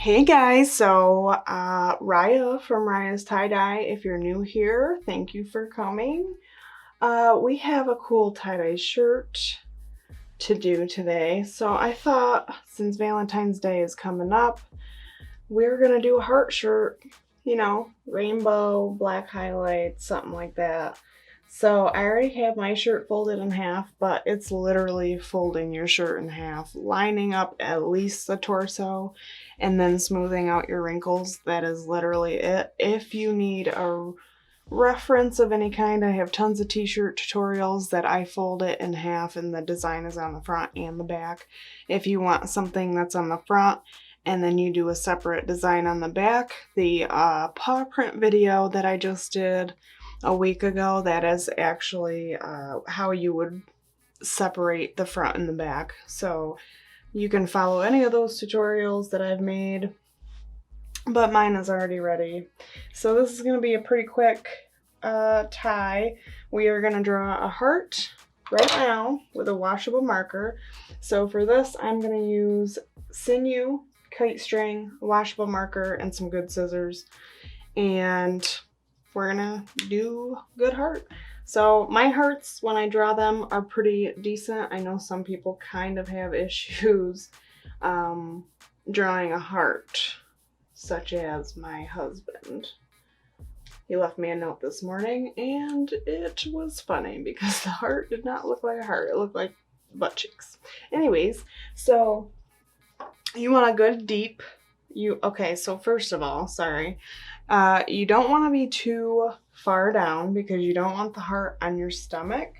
Hey guys, so Raya from Riahs Tie Dye. If you're new here, thank you for coming. We have a cool tie-dye shirt to do today. So I thought since Valentine's Day is coming up, we're gonna do a heart shirt, you know, rainbow, black highlights, something like that. So I already have my shirt folded in half, but it's literally folding your shirt in half, lining up at least the torso, and then smoothing out your wrinkles. That is literally it. If you need a reference of any kind, I have tons of t-shirt tutorials that I fold it in half and the design is on the front and the back. If you want something that's on the front and then you do a separate design on the back, the paw print video that I just did a week ago, that is actually how you would separate the front and the back. So you can follow any of those tutorials that I've made, but mine is already ready. So this is going to be a pretty quick tie. We are going to draw a heart right now with a washable marker. So for this, I'm going to use Sinew, Kite String, washable marker, and some good scissors. And we're gonna do good heart. So my hearts, when I draw them, are pretty decent. I know some people kind of have issues drawing a heart, such as my husband. He left me a note this morning and it was funny because the heart did not look like a heart. It looked like butt cheeks. Anyways, so you want a good deep, okay, so first of all, sorry, you don't want to be too far down because you don't want the heart on your stomach.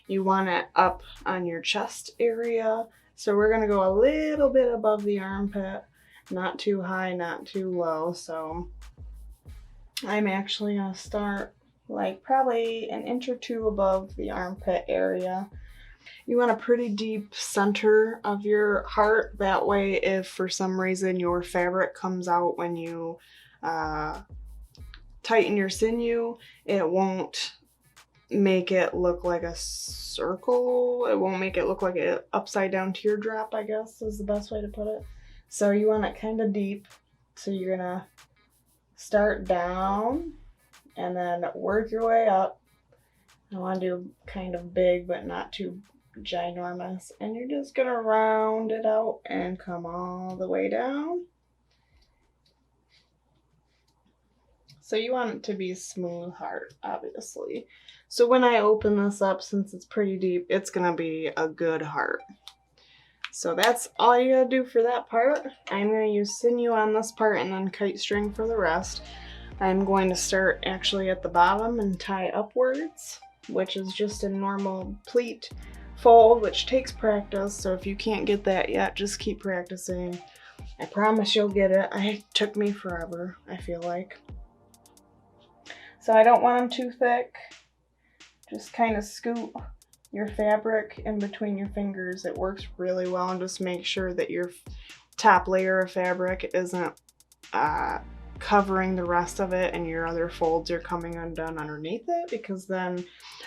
You want it up on your chest area. So we're going to go a little bit above the armpit, not too high, not too low. So I'm actually going to start like probably an inch or two above the armpit area. You want a pretty deep center of your heart. That way, if for some reason your fabric comes out when you tighten your sinew, it won't make it look like a circle. It won't make it look like an upside down teardrop, I guess is the best way to put it. So you want it kind of deep. So you're going to start down and then work your way up. I want to do kind of big, but not too ginormous. And you're just going to round it out and come all the way down. So you want it to be a smooth heart, obviously. So when I open this up, since it's pretty deep, it's going to be a good heart. So that's all you gotta do for that part. I'm going to use sinew on this part and then kite string for the rest. I'm going to start actually at the bottom and tie upwards, which is just a normal pleat fold, which takes practice. So if you can't get that yet, just keep practicing. I promise you'll get it. It took me forever, I feel like. So I don't want them too thick. Just kind of scoop your fabric in between your fingers. It works really well, and just make sure that your top layer of fabric isn't covering the rest of it and your other folds are coming undone underneath it, because then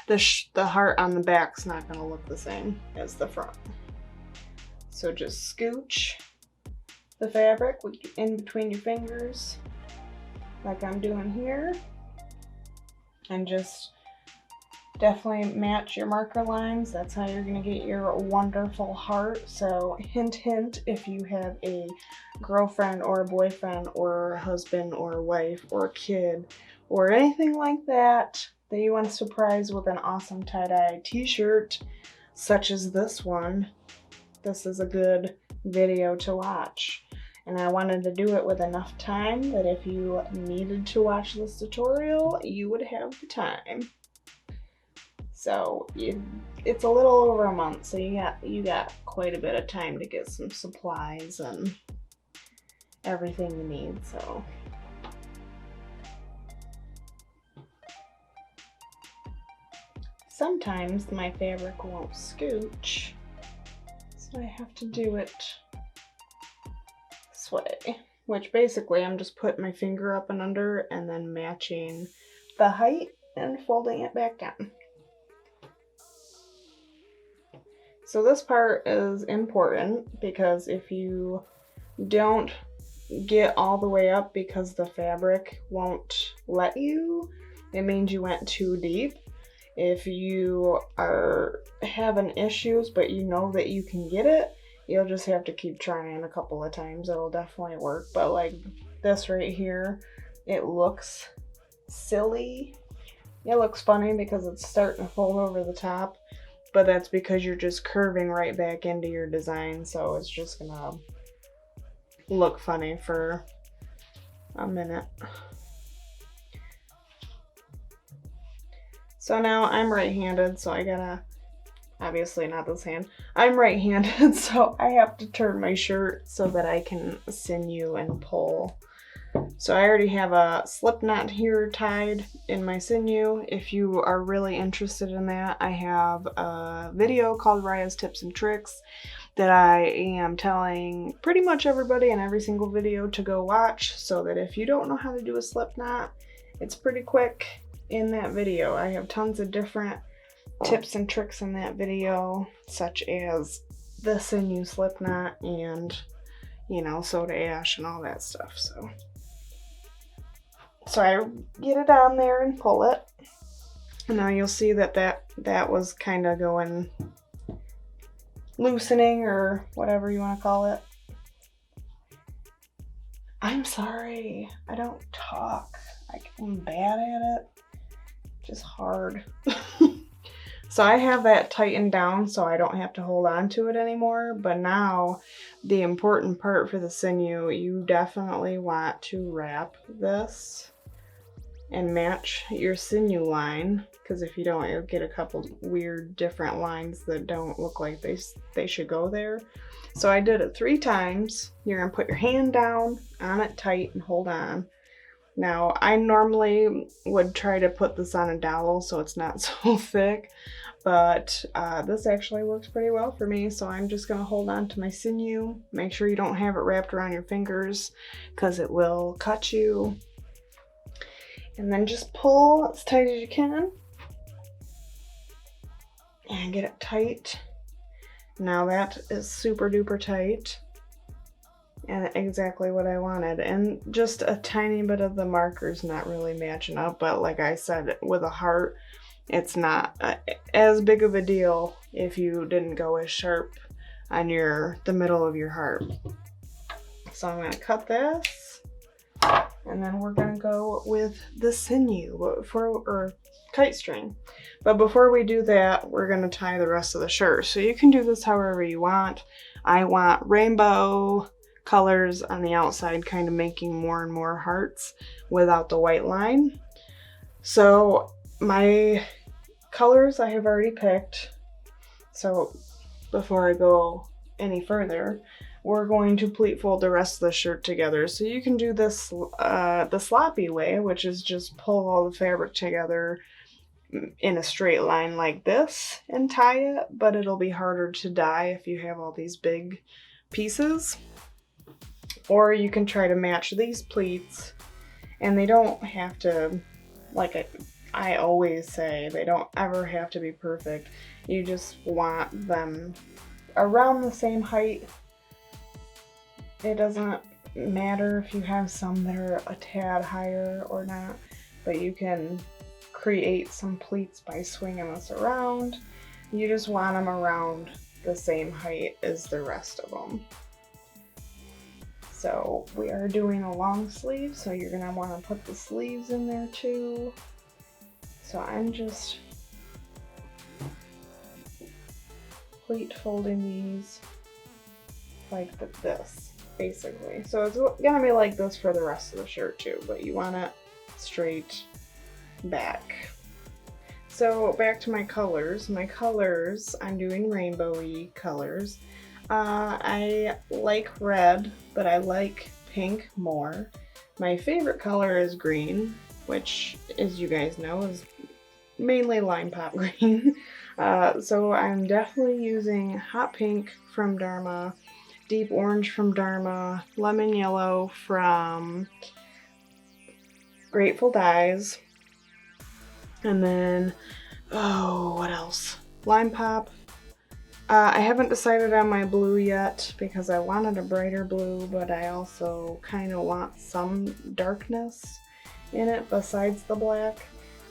the heart on the back's not going to look the same as the front. So just scooch the fabric in between your fingers like I'm doing here, and just definitely match your marker lines. That's how you're going to get your wonderful heart. So hint, hint, if you have a girlfriend or a boyfriend or a husband or a wife or a kid or anything like that that you want to surprise with an awesome tie-dye t-shirt such as this one, this is a good video to watch. And I wanted to do it with enough time that if you needed to watch this tutorial, you would have the time. So it's a little over a month, so you got quite a bit of time to get some supplies and everything you need. So sometimes my fabric won't scooch, so I have to do it this way, which basically I'm just putting my finger up and under and then matching the height and folding it back down. So this part is important because if you don't get all the way up because the fabric won't let you, it means you went too deep. If you are having issues but you know that you can get it, you'll just have to keep trying a couple of times. It'll definitely work. But like this right here, it looks silly. It looks funny because it's starting to fold over the top, but that's because you're just curving right back into your design, so it's just gonna look funny for a minute. So now I'm right-handed, so I gotta, obviously not this hand, I'm right-handed, so I have to turn my shirt so that I can sinew and pull. So I already have a slip knot here tied in my sinew. If you are really interested in that, I have a video called Riahs Tips and Tricks that I am telling pretty much everybody in every single video to go watch, so that if you don't know how to do a slip knot, it's pretty quick in that video. I have tons of different tips and tricks in that video, such as the sinew slip knot and, you know, soda ash and all that stuff. So I get it on there and pull it. And now you'll see that that was kind of going, loosening or whatever you want to call it. I'm sorry, I don't talk. I'm bad at it. Just hard. So I have that tightened down so I don't have to hold on to it anymore. But now the important part for the sinew, you definitely want to wrap this and match your sinew line, because if you don't, you'll get a couple weird different lines that don't look like they should go there. So I did it 3 times. You're gonna put your hand down on it tight and hold on. Now I normally would try to put this on a dowel so it's not so thick, but this actually works pretty well for me. So I'm just gonna hold on to my sinew. Make sure you don't have it wrapped around your fingers because it will cut you. And then just pull as tight as you can and get it tight. Now that is super duper tight and exactly what I wanted. And just a tiny bit of the marker's not really matching up, but like I said, with a heart, it's not as big of a deal if you didn't go as sharp on the middle of your heart. So I'm gonna cut this. And then we're gonna go with the sinew or kite string. But before we do that, we're gonna tie the rest of the shirt. So you can do this however you want. I want rainbow colors on the outside, kind of making more and more hearts without the white line. So my colors I have already picked. So before I go any further, we're going to pleat fold the rest of the shirt together. So you can do this the sloppy way, which is just pull all the fabric together in a straight line like this and tie it, but it'll be harder to dye if you have all these big pieces. Or you can try to match these pleats, and they don't have to, like I always say, they don't ever have to be perfect. You just want them around the same height. It doesn't matter if you have some that are a tad higher or not, but you can create some pleats by swinging this around. You just want them around the same height as the rest of them. So we are doing a long sleeve, so you're gonna want to put the sleeves in there too. So I'm just pleat folding these like this, basically. So it's gonna be like this for the rest of the shirt too, but you want it straight back. So back to my colors. My colors, I'm doing rainbowy colors. I like red, but I like pink more. My favorite color is green, which, as you guys know, is mainly Lime Pop green. So I'm definitely using hot pink from Dharma, deep orange from Dharma, lemon yellow from Grateful Dyes, and then, oh, what else? Lime Pop, I haven't decided on my blue yet because I wanted a brighter blue, but I also kind of want some darkness in it besides the black.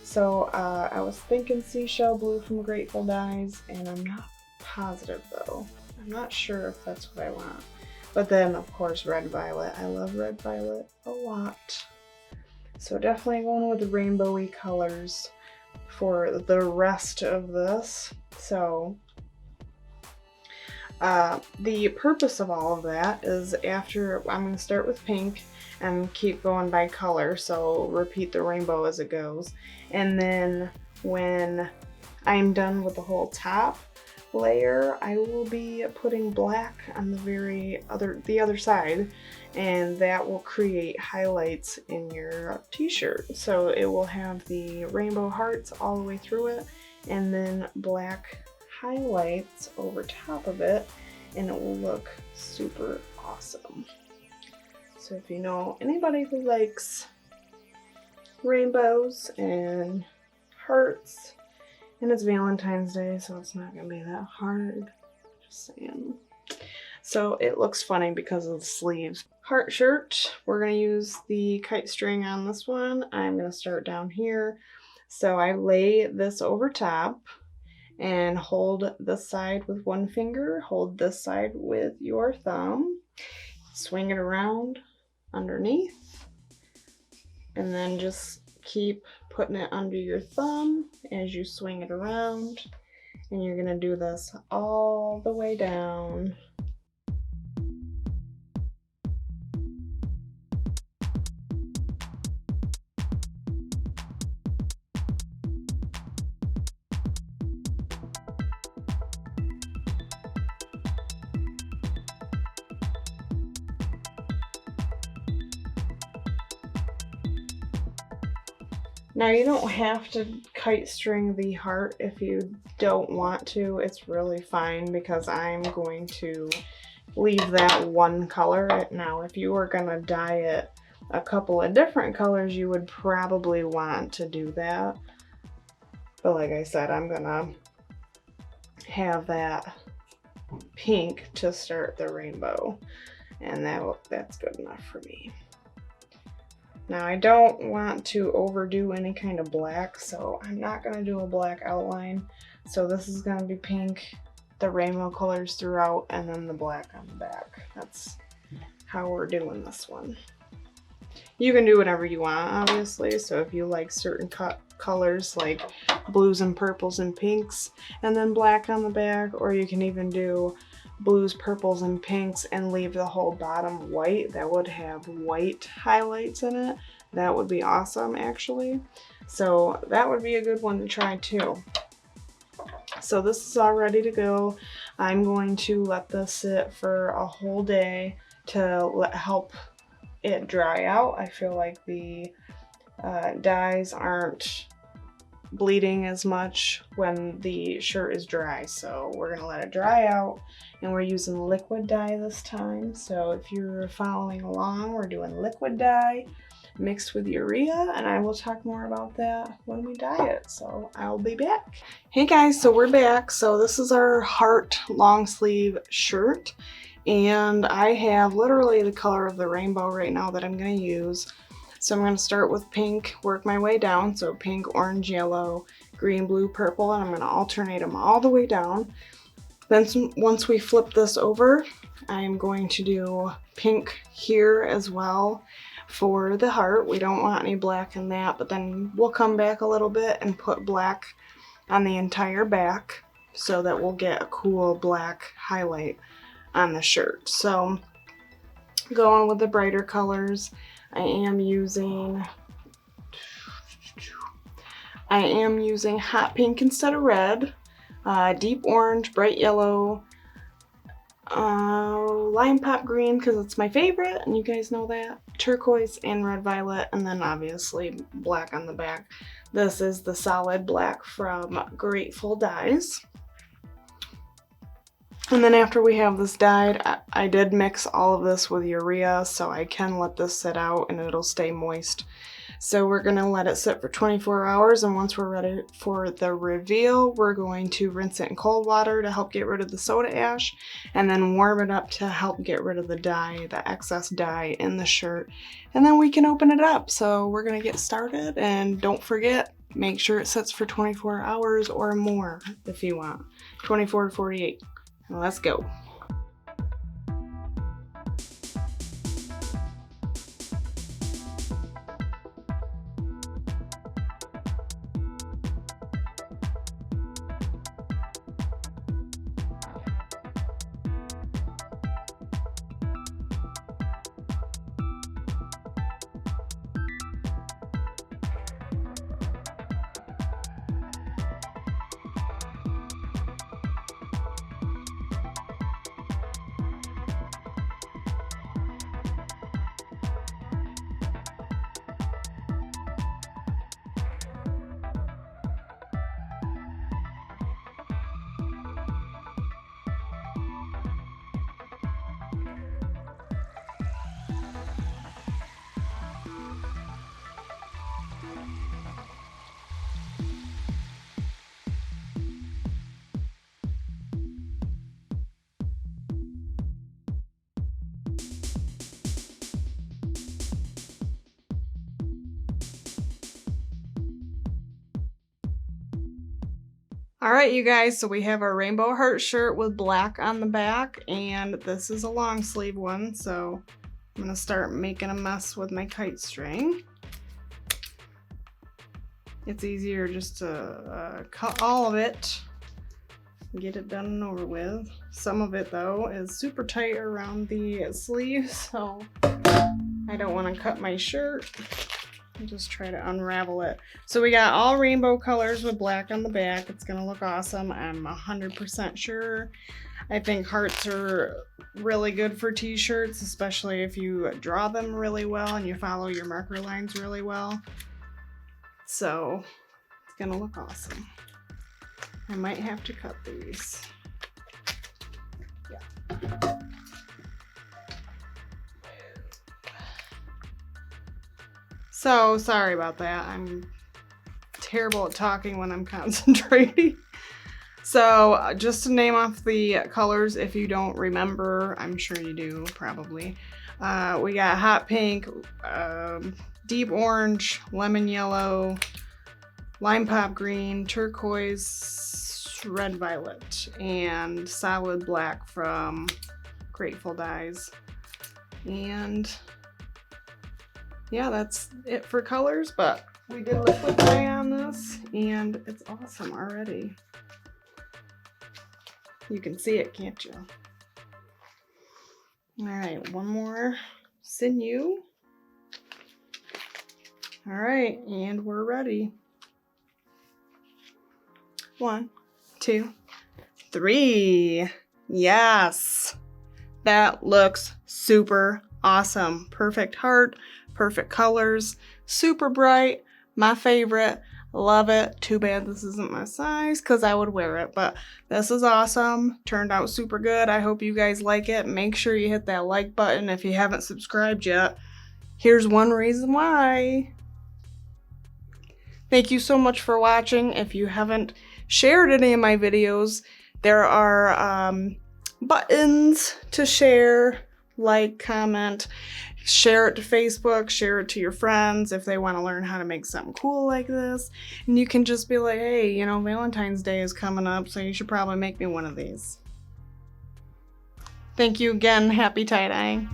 So I was thinking seashell blue from Grateful Dyes, and I'm not positive though. I'm not sure if that's what I want. But then of course red violet. I love red violet a lot. So definitely going with the rainbowy colors for the rest of this. So the purpose of all of that is after I'm going to start with pink and keep going by color, so repeat the rainbow as it goes. And then when I'm done with the whole top layer, I will be putting black on the other side, and that will create highlights in your t-shirt. So it will have the rainbow hearts all the way through it, and then black highlights over top of it, and it will look super awesome. So if you know anybody who likes rainbows and hearts, and it's Valentine's Day, so it's not gonna be that hard, just saying. So it looks funny because of the sleeves. Heart shirt, we're gonna use the kite string on this one. I'm gonna start down here. So I lay this over top and hold this side with one finger, hold this side with your thumb, swing it around underneath, and then just keep putting it under your thumb as you swing it around, and you're gonna do this all the way down. Now you don't have to kite string the heart if you don't want to. It's really fine because I'm going to leave that one color. Now if you were gonna dye it a couple of different colors, you would probably want to do that. But like I said, I'm gonna have that pink to start the rainbow, and that's good enough for me. Now I don't want to overdo any kind of black, so I'm not going to do a black outline. So this is going to be pink, the rainbow colors throughout, and then the black on the back. That's how we're doing this one. You can do whatever you want, obviously. So if you like certain colors like blues and purples and pinks, and then black on the back, or you can even do blues, purples, and pinks and leave the whole bottom white. That would have white highlights in it. That would be awesome, actually. So that would be a good one to try too. So this is all ready to go. I'm going to let this sit for a whole day to help it dry out. I feel like the dyes aren't bleeding as much when the shirt is dry, so we're gonna let it dry out, and we're using liquid dye this time. So if you're following along, we're doing liquid dye mixed with urea, and I will talk more about that when we dye it. So I'll be back. Hey guys, so we're back. So this is our heart long sleeve shirt, and I have literally the color of the rainbow right now that I'm going to use. So I'm going to start with pink, work my way down. So pink, orange, yellow, green, blue, purple, and I'm going to alternate them all the way down. Then once we flip this over, I'm going to do pink here as well for the heart. We don't want any black in that, but then we'll come back a little bit and put black on the entire back so that we'll get a cool black highlight on the shirt. So going with the brighter colors, I am using hot pink instead of red, deep orange, bright yellow, lime pop green because it's my favorite and you guys know that, turquoise, and red violet, and then obviously black on the back. This is the solid black from Grateful Dyes. And then after we have this dyed, I did mix all of this with urea, so I can let this sit out and it'll stay moist So we're gonna let it sit for 24 hours, and once we're ready for the reveal, we're going to rinse it in cold water to help get rid of the soda ash, and then warm it up to help get rid of the dye, the excess dye in the shirt, and then we can open it up. So we're gonna get started, and don't forget, make sure it sits for 24 hours or more if you want, 24 to 48. Let's go. All right, you guys, so we have our rainbow heart shirt with black on the back, and this is a long sleeve one, so I'm gonna start making a mess with my kite string. It's easier just to cut all of it and get it done and over with. Some of it, though, is super tight around the sleeves, so I don't want to cut my shirt. I'll just try to unravel it. So we got all rainbow colors with black on the back. It's gonna look awesome. I'm 100% sure. I think hearts are really good for t-shirts, especially if you draw them really well and you follow your marker lines really well. So it's gonna look awesome. I might have to cut these. Yeah. So sorry about that. I'm terrible at talking when I'm concentrating. So just to name off the colors, if you don't remember, I'm sure you do probably. We got hot pink, deep orange, lemon yellow, lime pop green, turquoise, red violet, and solid black from Grateful Dyes. And yeah, that's it for colors, but we did liquid dye on this, and it's awesome already. You can see it, can't you? All right, one more Sinew. All right, and we're ready. 1, 2, 3. Yes, that looks super awesome. Perfect heart. Perfect colors, super bright, my favorite, love it. Too bad this isn't my size because I would wear it, but this is awesome. Turned out super good. I hope you guys like it. Make sure you hit that like button if you haven't subscribed yet. Here's one reason why. Thank you so much for watching. If you haven't shared any of my videos, there are buttons to share, like, comment, share it to Facebook, share it to your friends if they want to learn how to make something cool like this. And you can just be like, hey, you know, Valentine's Day is coming up, so you should probably make me one of these. Thank you again. Happy tie-dyeing.